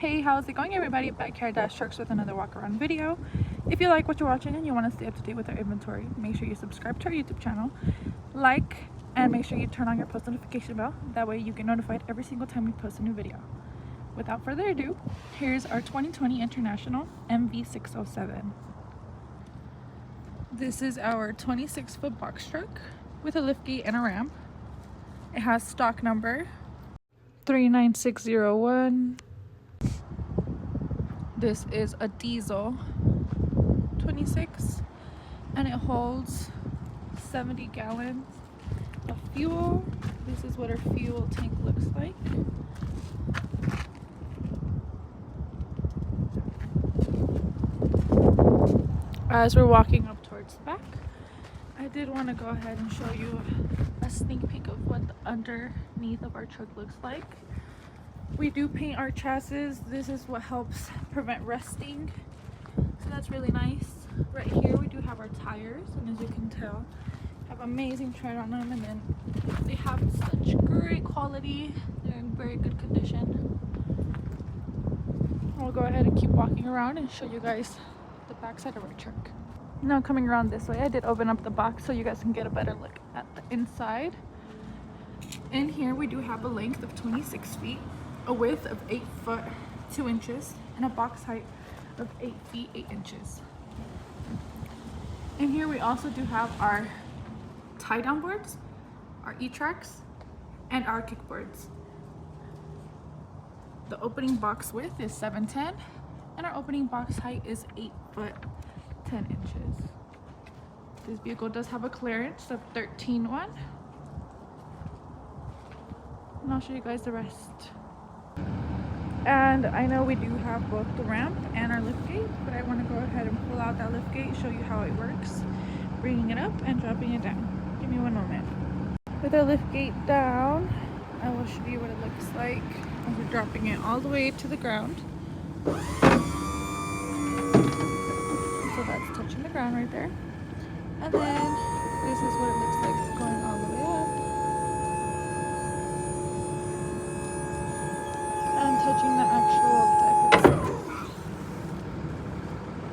Hey, how's it going everybody? Back here at Dash Trucks with another walk around video. If you like what you're watching and you want to stay up to date with our inventory, make sure you subscribe to our YouTube channel, like, and make sure you turn on your post notification bell. That way you get notified every single time we post a new video. Without further ado, here's our 2020 International MV607. This is our 26-foot box truck with a liftgate and a ramp. It has stock number 39601. This is a diesel 26 and it holds 70 gallons of fuel. This is what our fuel tank looks like. As we're walking up towards the back, I did want to go ahead and show you a sneak peek of what the underneath of our truck looks like. We do paint our chassis. This is what helps prevent rusting, so that's really nice. Right here we do have our tires, and as you can tell, have amazing tread on them, and then they have such great quality. They're in very good condition. I'll go ahead and keep walking around and show you guys the back side of our truck. Now coming around this way, I did open up the box so you guys can get a better look at the inside. In here we do have a length of 26 feet, a width of 8 foot 2 inches, and a box height of 8 feet 8 inches. In here we also do have our tie down boards, our E-tracks, and our kickboards. The opening box width is 7'10", and our opening box height is 8 foot 10 inches. This vehicle does have a clearance of 13.1, and I'll show you guys the rest. And I know we do have both the ramp and our liftgate, but I want to go ahead and pull out that liftgate, show you how it works, bringing it up and dropping it down. Give me one moment. With our liftgate down, I will show you what it looks like as we're dropping it all the way to the ground. So that's touching the ground right there. And then this is what it looks like going all the way up. And touching the actual deck itself.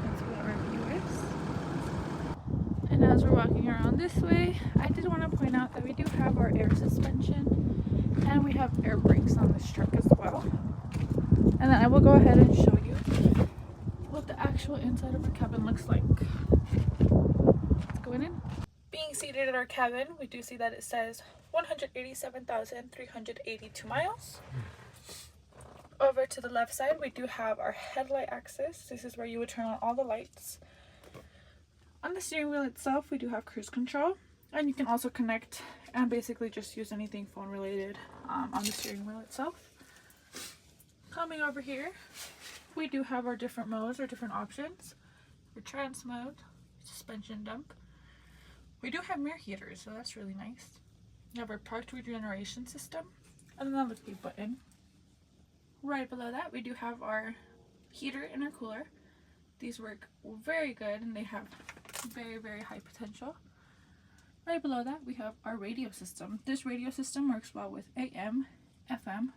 That's what our view is. And as we're walking around this way, I did want to point out that we do have our air suspension and we have air brakes on this truck as well. And then I will go ahead and show you what the actual inside of our cabin looks like. Let's go in. Being seated in our cabin, we do see that it says 187,382 miles. Over to the left side, we do have our headlight axis. This is where you would turn on all the lights. On the steering wheel itself, we do have cruise control, and you can also connect and basically just use anything phone related on the steering wheel itself. Coming over here, we do have our different modes or different options. Your trance mode, suspension dump. We do have mirror heaters, so that's really nice. We have our parked regeneration system, and then the liftgate button. Right below that, we do have our heater and our cooler. These work very good, and they have very, very high potential. Right below that, we have our radio system. This radio system works well with AM, FM.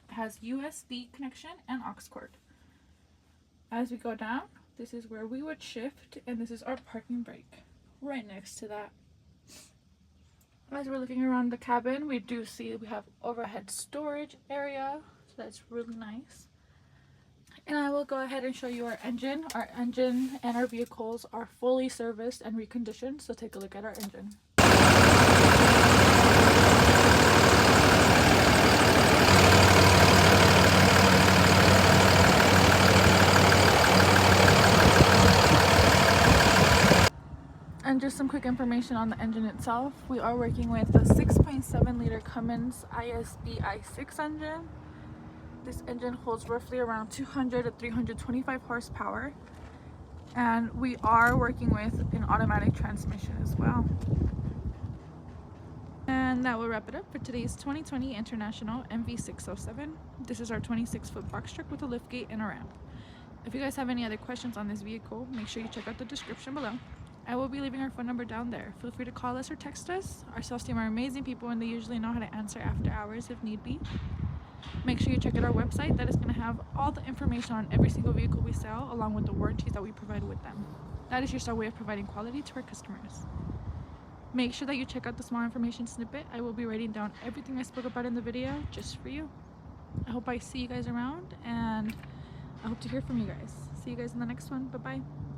It has USB connection and aux cord. As we go down, this is where we would shift, and this is our parking brake right next to that. As we're looking around the cabin, we do see we have overhead storage area, so that's really nice. And I will go ahead and show you our engine. Our engine and our vehicles are fully serviced and reconditioned, so take a look at our engine. And just some quick information on the engine itself. We are working with a 6.7 liter Cummins ISB I6 engine. This engine holds roughly around 200 to 325 horsepower. And we are working with an automatic transmission as well. And that will wrap it up for today's 2020 International MV607. This is our 26-foot box truck with a liftgate and a ramp. If you guys have any other questions on this vehicle, make sure you check out the description below. I will be leaving our phone number down there. Feel free to call us or text us. Our sales team are amazing people, and they usually know how to answer after hours if need be. make sure you check out our website. That is going to have all the information on every single vehicle we sell, along with the warranties that we provide with them. That is just our way of providing quality to our customers. Make sure that you check out the small information snippet. I will be writing down everything I spoke about in the video just for you. I hope I see you guys around, and I hope to hear from you guys. See you guys in the next one. Bye-bye.